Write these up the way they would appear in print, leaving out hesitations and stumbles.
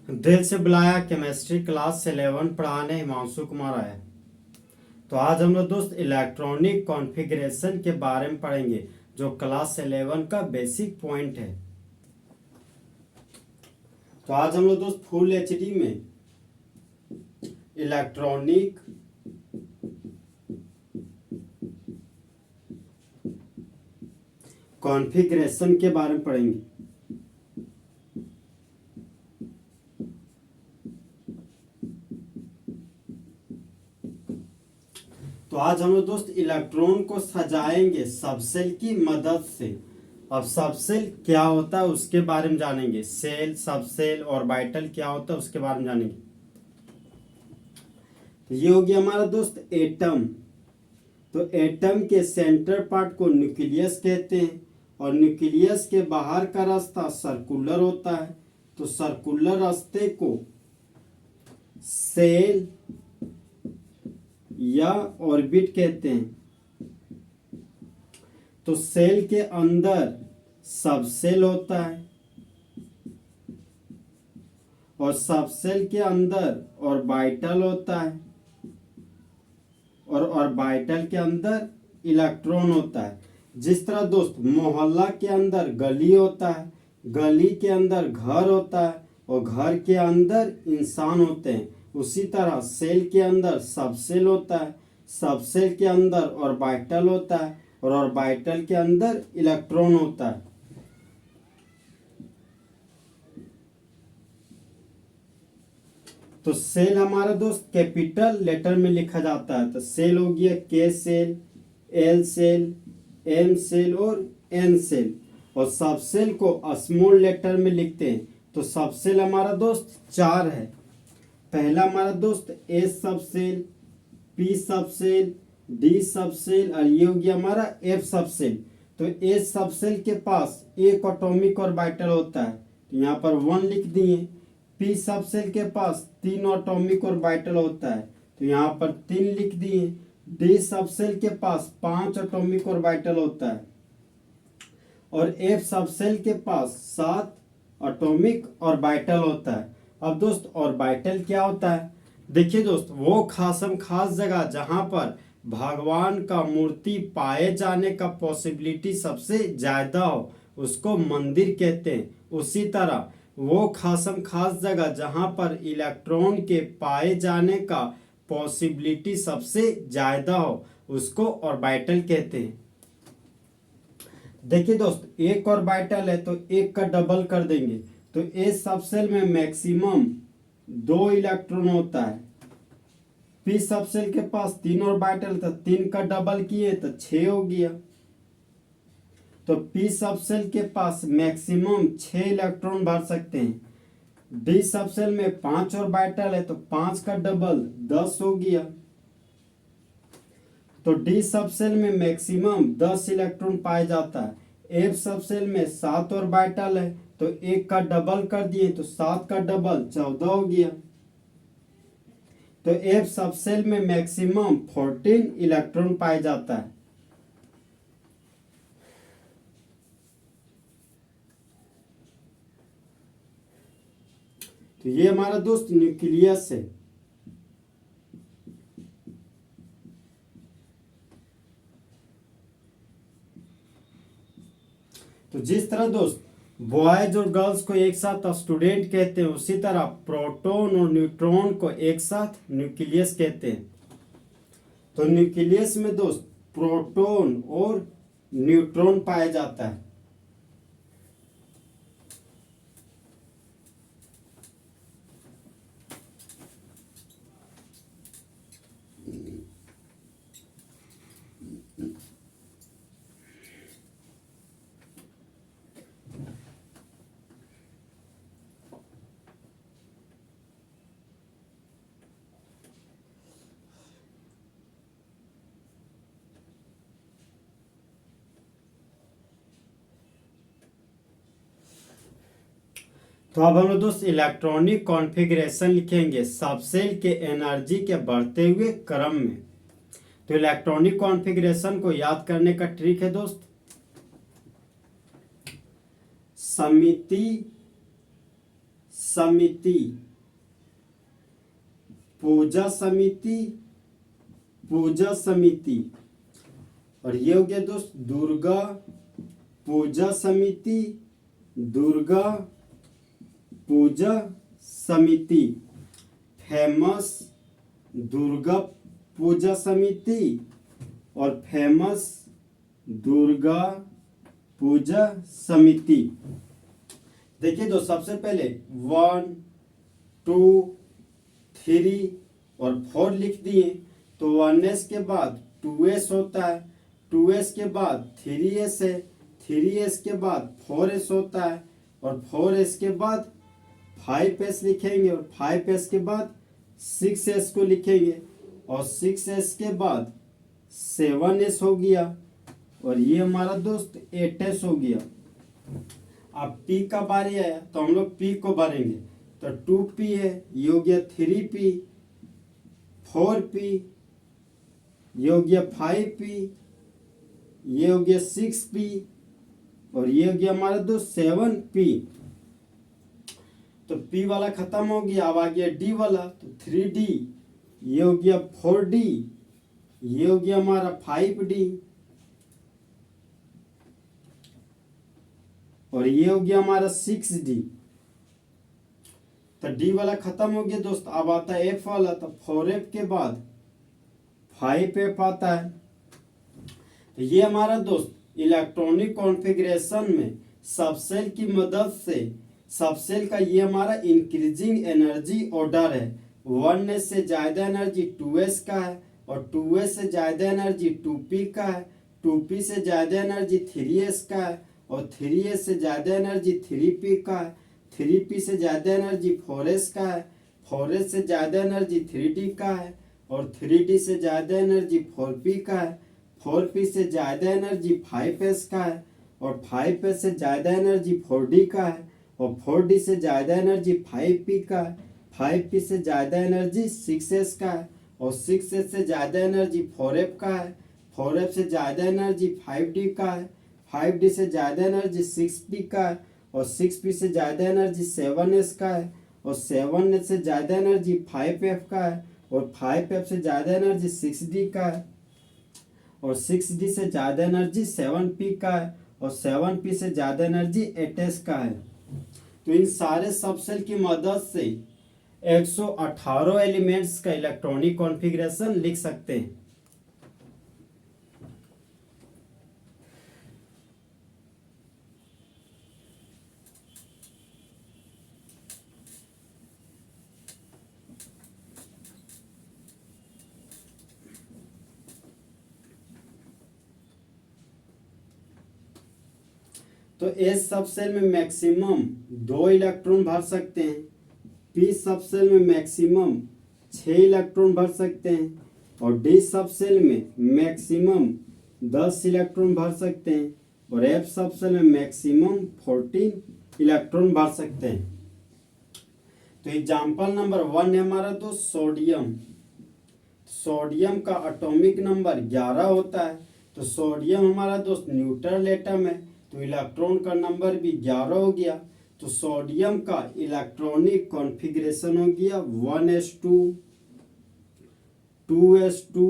दिल से बुलाया केमिस्ट्री क्लास 11 पढ़ाने हिमांशु कुमार आया। तो आज हम लोग दोस्त इलेक्ट्रॉनिक कॉन्फ़िगरेशन के बारे में पढ़ेंगे जो क्लास 11 का बेसिक पॉइंट है। तो आज हम लोग दोस्त फुल एचडी में इलेक्ट्रॉनिक कॉन्फ़िगरेशन के बारे में पढ़ेंगे। तो आज हम लोग दोस्त इलेक्ट्रॉन को सजाएंगे सबसेल की मदद से। अब सबसेल क्या होता है उसके बारे में जानेंगे। सेल, सबसेल, ऑर्बिटल क्या होता है उसके बारे में जानेंगे। तो ये हो गया हमारा दोस्त एटम। तो एटम के सेंटर पार्ट को न्यूक्लियस कहते हैं और न्यूक्लियस के बाहर का रास्ता सर्कुलर होता है। तो सर्कुलर रास्ते को सेल या ऑर्बिट कहते हैं। तो सेल के अंदर सबसेल होता है और सबसेल के अंदर ऑर्बिटल होता है और ऑर्बिटल के अंदर इलेक्ट्रॉन होता है। जिस तरह दोस्त मोहल्ला के अंदर गली होता है, गली के अंदर घर होता है और घर के अंदर इंसान होते हैं, उसी तरह सेल के अंदर सबसेल होता है, सबसेल के अंदर ऑर्बिटल होता है और ऑर्बिटल के अंदर इलेक्ट्रॉन होता है। तो सेल हमारा दोस्त कैपिटल लेटर में लिखा जाता है। तो सेल हो गया K shell, L shell, M shell और एन सेल। और सबसेल को स्मॉल लेटर में लिखते हैं। तो सबसेल हमारा दोस्त 4 है। पहला हमारा दोस्त S subshell, P subshell, D subshell और ये हो गया हमारा एफ सबसेल। तो एस सबसेल के पास एक एटॉमिक ऑर्बिटल होता है, तो यहाँ पर 1 लिख दिए। पी सबसेल के पास 3 एटॉमिक ऑर्बिटल होता है, तो यहाँ पर 3 लिख दिए। डी सबसेल के पास 5 एटॉमिक ऑर्बिटल होता है और एफ सबसेल के पास 7 एटॉमिक ऑर्बिटल होता है। अब दोस्त ऑर्बिटल क्या होता है? देखिए दोस्त, वो खास जगह जहां पर भगवान का मूर्ति पाए जाने का पॉसिबिलिटी सबसे ज्यादा हो उसको मंदिर कहते हैं। उसी तरह वो खास जगह जहां पर इलेक्ट्रॉन के पाए जाने का पॉसिबिलिटी सबसे ज्यादा हो उसको ऑर्बिटल कहते हैं। देखिए दोस्त, एक ऑर्बिटल है तो एक का डबल कर देंगे, तो एस सबसेल में मैक्सिमम 2 इलेक्ट्रॉन होता है। पी सबसेल के पास 3 ऑर्बिटल, तो 3 का डबल किए तो 6 हो गया। तो पी सबसेल के पास मैक्सिमम 6 इलेक्ट्रॉन भर सकते हैं। डी सबसेल में 5 ऑर्बिटल है तो 5 का डबल 10 हो गया। तो डी सबसेल में मैक्सिमम 10 इलेक्ट्रॉन पाया जाता है। एफ सबसेल में 7 ऑर्बिटल है तो 1 का डबल कर दिए तो 7 का डबल 14 हो गया। तो एफ सबसेल में मैक्सिमम 14 इलेक्ट्रॉन पाया जाता है। तो ये हमारा दोस्त न्यूक्लियस है। तो जिस तरह दोस्त बॉयज और गर्ल्स को एक साथ स्टूडेंट कहते हैं, उसी तरह प्रोटॉन और न्यूट्रॉन को एक साथ न्यूक्लियस कहते हैं। तो न्यूक्लियस में दोस्त प्रोटॉन और न्यूट्रॉन पाया जाता है। तो अब हम लोग दोस्त इलेक्ट्रॉनिक कॉन्फ़िगरेशन लिखेंगे सबसेल के एनर्जी के बढ़ते हुए क्रम में। तो इलेक्ट्रॉनिक कॉन्फ़िगरेशन को याद करने का ट्रिक है दोस्त, समिति समिति, पूजा समिति, पूजा समिति। और ये हो गया दोस्त दुर्गा पूजा समिति, दुर्गा पूजा समिति। फेमस दुर्गा पूजा समिति और फेमस दुर्गा पूजा समिति। देखिए दोस्त, सबसे पहले 1 2 3 और 4 लिख दिए, तो 1s के बाद 2s होता है, 2s के बाद 3s है, 3s के बाद 4s होता है और 4s के बाद 5s लिखेंगे और 5s के बाद 6s को लिखेंगे और 6s के बाद 7s हो गया और ये हमारा दोस्त 8s हो गया। अब P का बारी आया तो हम लोग P को भरेंगे, तो 2P है, ये हो गया 3P, 4P, ये हो गया 5P, ये हो गया 6P और ये हो गया हमारा दोस्त 7P। तो P वाला खत्म हो गया, अब आ गया D वाला, तो 3D, ये हो गया 4D, ये हो गया हमारा 5D और ये हो गया हमारा 6D। तो D वाला खत्म हो गया दोस्त, अब आता है F वाला, तो 4F के बाद 5F आता है। तो ये हमारा दोस्त इलेक्ट्रॉनिक कॉन्फ़िगरेशन में सबसेल की मदद से, सबसेल का ये हमारा इंक्रीजिंग एनर्जी ऑर्डर है। 1s से ज्यादा एनर्जी 2s का है और 2s से ज्यादा एनर्जी 2p का है, 2p से ज्यादा एनर्जी 3s का है और 3s से ज्यादा एनर्जी 3p का है, 3p से ज्यादा एनर्जी 4s का है, 4s से ज्यादा एनर्जी 3d का है और 3d से ज्यादा एनर्जी 4p का है, 4p से ज्यादा एनर्जी 5s का है और 5s से ज्यादा एनर्जी 4d का है और 4d से ज्यादा एनर्जी 5p का है, 5p से ज्यादा एनर्जी 6s का है और 6s से ज्यादा एनर्जी 4f का है, 4f से ज्यादा एनर्जी 5d का है, 5d से ज्यादा एनर्जी 6p का है और 6p से ज्यादा एनर्जी 7s का है और 7s से ज्यादा एनर्जी 5f का है और 5f से ज्यादा एनर्जी 6d का है और 6d से ज्यादा एनर्जी 7p का है और 7p से ज्यादा एनर्जी 8s का है। तो इन सारे सबसेल की मदद से 118 एलिमेंट्स का इलेक्ट्रॉनिक कॉन्फ़िगरेशन लिख सकते हैं। तो एस सबसेल में मैक्सिमम 2 इलेक्ट्रॉन भर सकते हैं, पी सबसेल में मैक्सिमम 6 इलेक्ट्रॉन भर सकते हैं और डी सबसेल में मैक्सिमम 10 इलेक्ट्रॉन भर सकते हैं और एफ सबसेल में मैक्सिमम 14 इलेक्ट्रॉन भर सकते हैं। तो एग्जाम्पल नंबर 1 है हमारा तो सोडियम। सोडियम का एटॉमिक नंबर 11 होता है, तो सोडियम हमारा दोस्त न्यूट्रल एटम है, तो इलेक्ट्रॉन का नंबर भी 11 हो गया। तो सोडियम का इलेक्ट्रॉनिक कॉन्फ़िगरेशन हो गया 1s2 2s2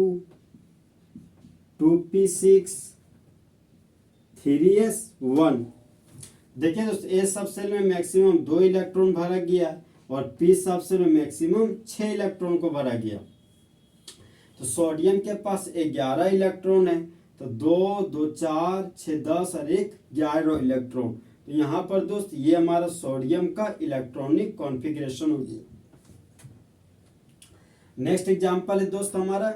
2p6 3s1। देखिए दोस्तों, ए सबसेल में मैक्सिमम 2 इलेक्ट्रॉन भरा गया और पी सबसेल में मैक्सिमम 6 इलेक्ट्रॉन को भरा गया। तो सोडियम के पास 11 इलेक्ट्रॉन है, तो 2 2 4 6 10 और 1 11 इलेक्ट्रॉन। तो यहाँ पर दोस्त ये हमारा सोडियम का इलेक्ट्रॉनिक कॉन्फ़िगरेशन हो गया। नेक्स्ट एग्जांपल है दोस्त हमारा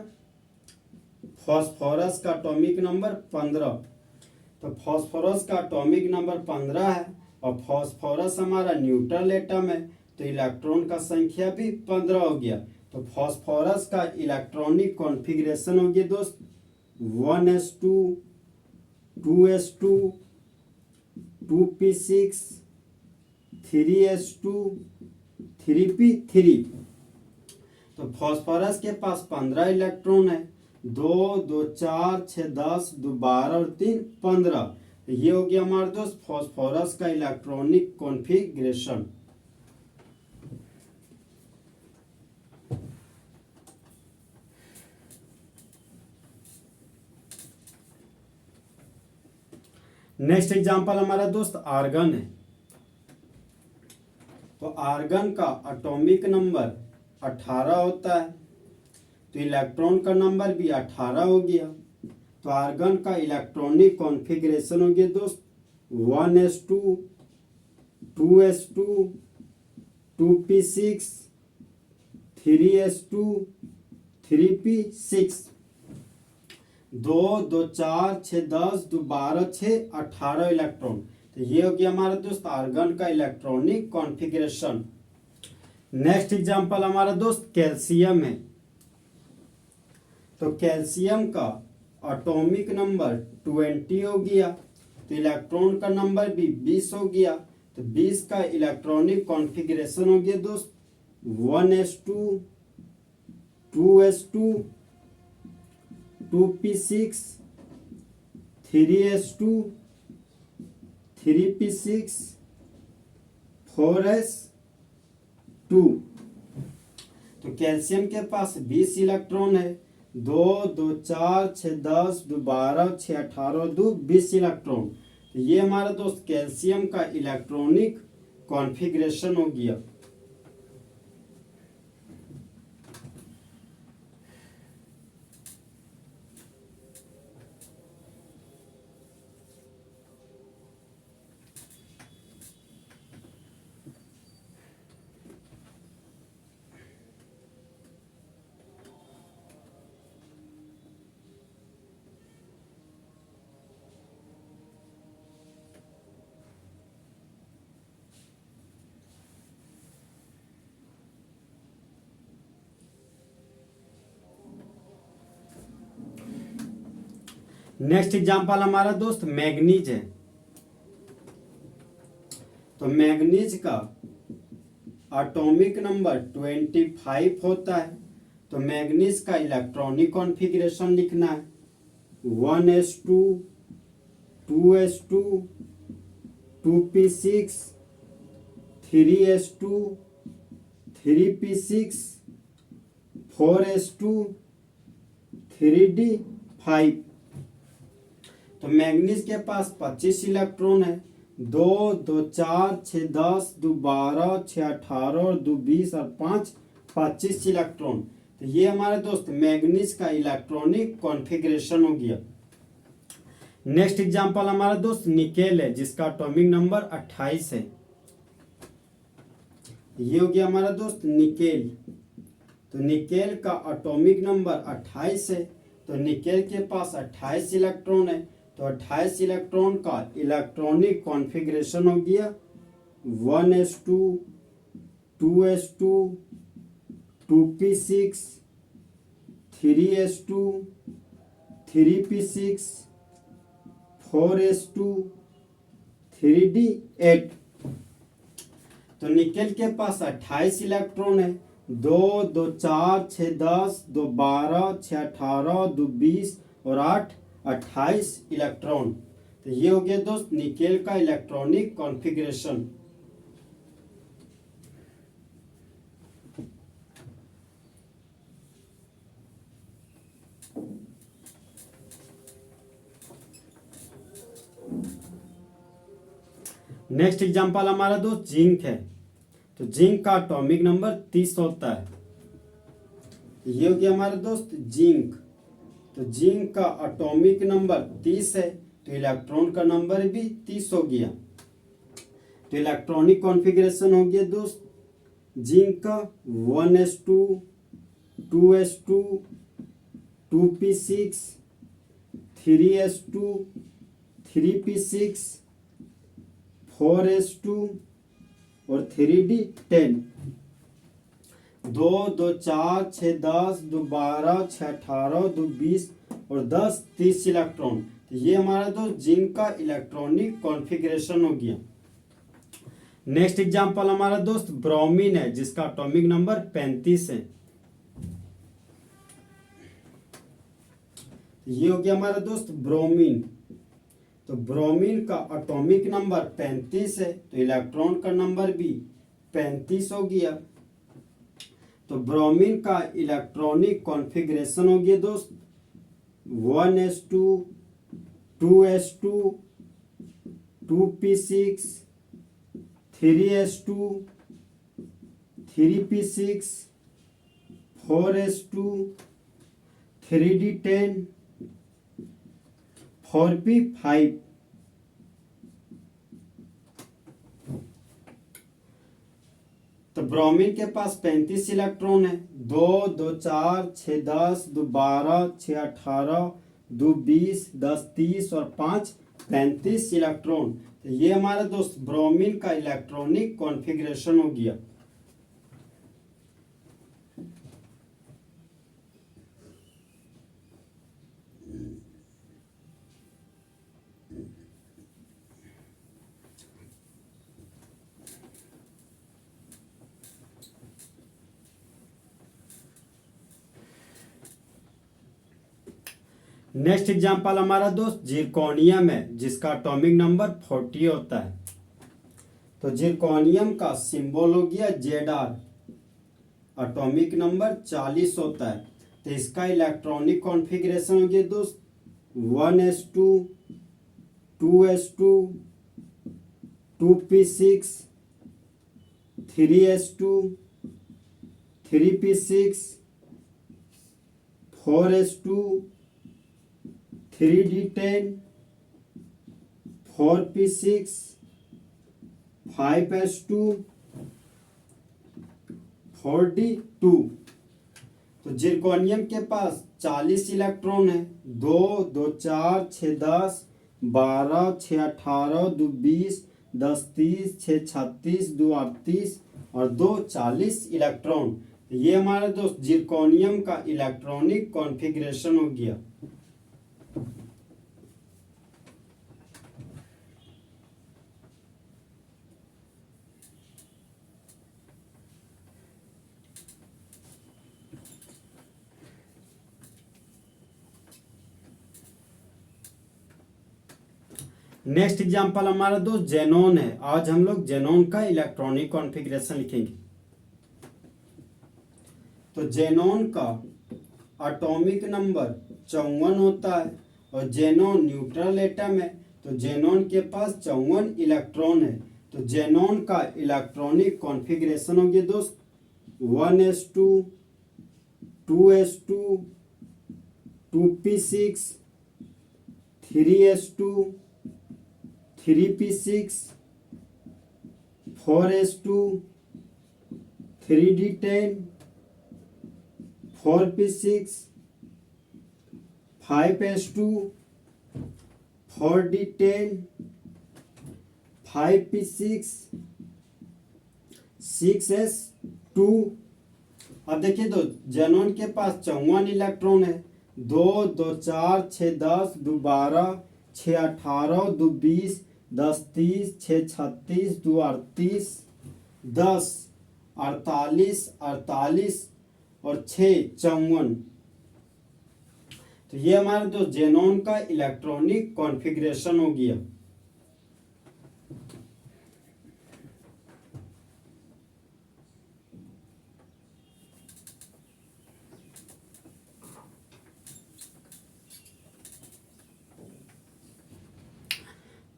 फास्फोरस का एटॉमिक नंबर 15। तो फास्फोरस का एटॉमिक नंबर 15 है और फास्फोरस हमारा न्यूट्रल एटम है, तो इलेक्ट्रॉन का संख्या भी 15 हो गया। तो फास्फोरस का इलेक्ट्रॉनिक कॉन्फ़िगरेशन हो गया दोस्त 1s2 2s2 2p6 3s2 3p3। तो फास्फोरस के पास 15 इलेक्ट्रॉन है, 2 2 4 6 10 2 12 और 3 15। ये हो गया हमारे दोस्त फास्फोरस का इलेक्ट्रॉनिक कॉन्फ़िगरेशन। नेक्स्ट एग्जांपल हमारा दोस्त आर्गन है। तो आर्गन का एटॉमिक नंबर 18 होता है, तो इलेक्ट्रॉन का नंबर भी 18 हो गया। तो आर्गन का इलेक्ट्रॉनिक कॉन्फ़िगरेशन हो गया दोस्त 1s2 2s2 2p6 3s2 3p6। 2 2 4 6 10 2 12 6 18 electron. तो ये हो गया हमारा दोस्त आर्गन का इलेक्ट्रॉनिक कॉन्फ़िगरेशन। नेक्स्ट एग्जांपल हमारा दोस्त कैल्शियम है। तो कैल्शियम का एटॉमिक नंबर 20 हो गया, तो इलेक्ट्रॉन का नंबर भी 20 हो गया। तो 20 का इलेक्ट्रॉनिक कॉन्फ़िगरेशन हो गया दोस्त 1s2 2s2 2p6 3s2 3p6 4s2। तो कैल्शियम के पास 20 इलेक्ट्रॉन है, 2 2 4 6 10 2 12 6 18 2 20 इलेक्ट्रॉन। तो ये हमारा दोस्त कैल्शियम का इलेक्ट्रॉनिक कॉन्फ़िगरेशन हो गया। नेक्स्ट एग्जांपल हमारा दोस्त मैग्नीज है। तो मैग्नीज का एटॉमिक नंबर 25 होता है। तो मैग्नीज का इलेक्ट्रॉनिक कॉन्फ़िगरेशन लिखना है 1s2 2s2 2p6 3s2 3p6 4s2 3d5। तो मैग्नीज के पास 25 इलेक्ट्रॉन है, 2 2 4 6 10 2 12 6 18 और 2 20 और 5 25 इलेक्ट्रॉन। तो ये हमारे दोस्त मैग्नीज का इलेक्ट्रॉनिक कॉन्फ़िगरेशन हो गया। नेक्स्ट एग्जांपल हमारा दोस्त निकेल है, जिसका एटॉमिक नंबर 28 है। ये हो गया हमारा दोस्त निकेल। तो निकेल का एटॉमिक नंबर 28 है। तो निकेल के पास 28 इलेक्ट्रॉन है। तो 28 इलेक्ट्रॉन का इलेक्ट्रॉनिक कॉन्फ़िगरेशन हो गया 1s2 2s2 2p6 3s2 3p6 4s2 3d8। तो निकेल के पास 28 इलेक्ट्रॉन है, 2 2 4 6 10 2 12 6 18 2 20 और 8 28 इलेक्ट्रॉन। तो ये हो गया दोस्त निकेल का इलेक्ट्रॉनिक कॉन्फ़िगरेशन। नेक्स्ट एग्जांपल हमारा दोस्त जिंक है। तो जिंक का एटॉमिक नंबर 30 होता है। ये हो गया हमारा दोस्त जिंक। तो जिंक का एटॉमिक नंबर 30 है, तो इलेक्ट्रॉन का नंबर भी 30 हो गया। तो इलेक्ट्रॉनिक कॉन्फ़िगरेशन हो गया दोस्त जिंक का 1s2 2s2 2p6 3s2 3p6 4s2 और 3d10। 2 2 4 6 10 2 12 6 18 2 20 और 10 30 इलेक्ट्रॉन। तो ये हमारा दोस्त जिंक का इलेक्ट्रॉनिक कॉन्फ़िगरेशन हो गया। नेक्स्ट एग्जांपल हमारा दोस्त ब्रोमीन है, जिसका एटॉमिक नंबर 35 है। ये हो गया हमारा दोस्त ब्रोमीन। तो ब्रोमीन का एटॉमिक नंबर 35 है, तो इलेक्ट्रॉन का नंबर भी 35 हो गया। तो ब्रोमीन का इलेक्ट्रॉनिक कॉन्फ़िगरेशन हो गया दोस्त 1s2 2s2 2p6, 3s2, 3p6, 4s2, 3d10, 4p5। तो ब्रोमीन के पास 35 इलेक्ट्रॉन है। 2, 2, 4, 6, 10, 2, 12, 6, 18, 2, 20, 10, 30 और 5, 35 इलेक्ट्रॉन। तो ये हमारा दोस्त ब्रोमीन का इलेक्ट्रॉनिक कॉन्फ़िगरेशन हो गया। नेक्स्ट एग्जांपल हमारा दोस्त जिरकोनियम है, जिसका एटॉमिक नंबर 40 होता है। तो जिरकोनियम का सिंबल हो गया Zr, एटॉमिक नंबर 40 होता है। तो इसका इलेक्ट्रॉनिक कॉन्फ़िगरेशन हो गया दोस्त 1s2, 2s2, 2p6, 3s2, 3p6, 4s2, 3d10, 4p6, 5s2, 4d2। तो जिरकोनियम के पास 40 इलेक्ट्रॉन है। 2, 2, 4, 6, 10, 12, 6, 18, 2, 20, 10, 30, 6, 36, 2, 38 और 2, 40 इलेक्ट्रॉन। ये हमारा दोस्त जिरकोनियम का इलेक्ट्रॉनिक कॉन्फ़िगरेशन हो गया। नेक्स्ट एग्जांपल हमारा दोस्त जेनॉन है। आज हम लोग जेनॉन का इलेक्ट्रॉनिक कॉन्फ़िगरेशन लिखेंगे। तो जेनॉन का एटॉमिक नंबर 54 होता है और जेनॉन न्यूट्रल एटम है। तो जेनॉन के पास 54 इलेक्ट्रॉन है। तो जेनॉन का इलेक्ट्रॉनिक कॉन्फ़िगरेशन हो गया दोस्त 1s2, 2s2, 2p6, 3s2, 3p6, 4s2, 3d10, 4p6, 5s2, 4d10, 5p6, 6s2। अब देखिए तो जेनॉन के पास 54 इलेक्ट्रॉन है। 2, 2, 4, 6, 10, 2, 12, 6, 18, 2, 20, 10, 30, 6, 36, 2, 38, 10, 48, 48 और 6, 54। तो ये हमारा तो जेनॉन का इलेक्ट्रॉनिक कॉन्फ़िगरेशन हो गया।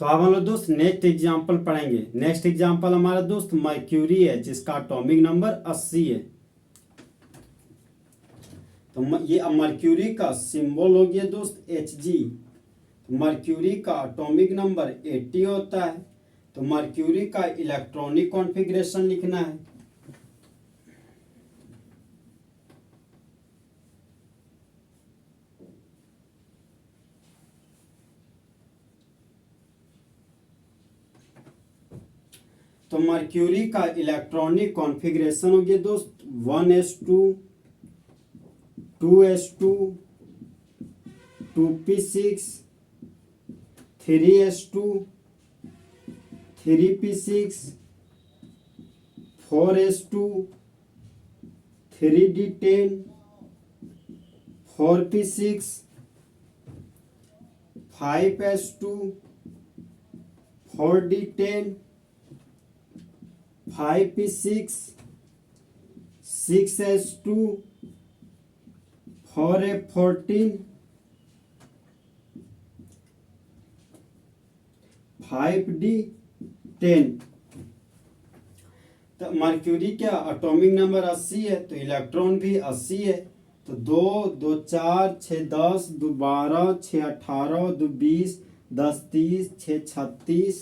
तो अब हम लोग दोस्त नेक्स्ट एग्जांपल पढ़ेंगे। नेक्स्ट एग्जांपल हमारा दोस्त मर्क्यूरी है, जिसका एटॉमिक नंबर 80 है। तो ये मर्क्यूरी का सिंबल हो गया दोस्त Hg। मर्क्यूरी का एटॉमिक नंबर 80 होता है। तो मर्क्यूरी का इलेक्ट्रॉनिक कॉन्फ़िगरेशन लिखना है। तो मर्क्यूरी का इलेक्ट्रॉनिक कॉन्फ़िगरेशन हो गया दोस्त 1s2, 2s2, 2p6, 3s2, 3p6, 4s2, 3d10, 4p6, 5s2, 4d10, 5p6, 6s2, 4f14, 5d10। तो मर्क्यूरी क्या एटॉमिक नंबर 80 है, तो इलेक्ट्रॉन भी 80 है। तो 2 2 4 6 10 2 12 6 18 2 20 10 30 6 36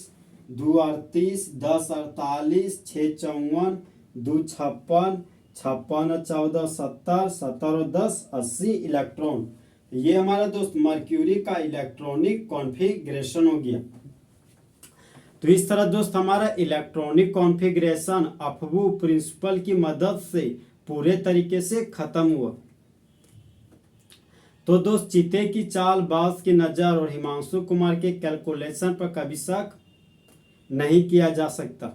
2 38 10 48 6 54 2 56 56 14 70 70 और 10 80 इलेक्ट्रॉन। ये हमारा दोस्त मर्क्यूरी का इलेक्ट्रॉनिक कॉन्फ़िगरेशन हो गया। तो इस तरह दोस्त हमारा इलेक्ट्रॉनिक कॉन्फ़िगरेशन अफबू प्रिंसिपल की मदद से पूरे तरीके से खत्म हुआ। तो दोस्त चीते की चाल, बाज की नज़र और हिमांशु कुमार के कैलकुलेशन पर कभी शक नहीं किया जा सकता।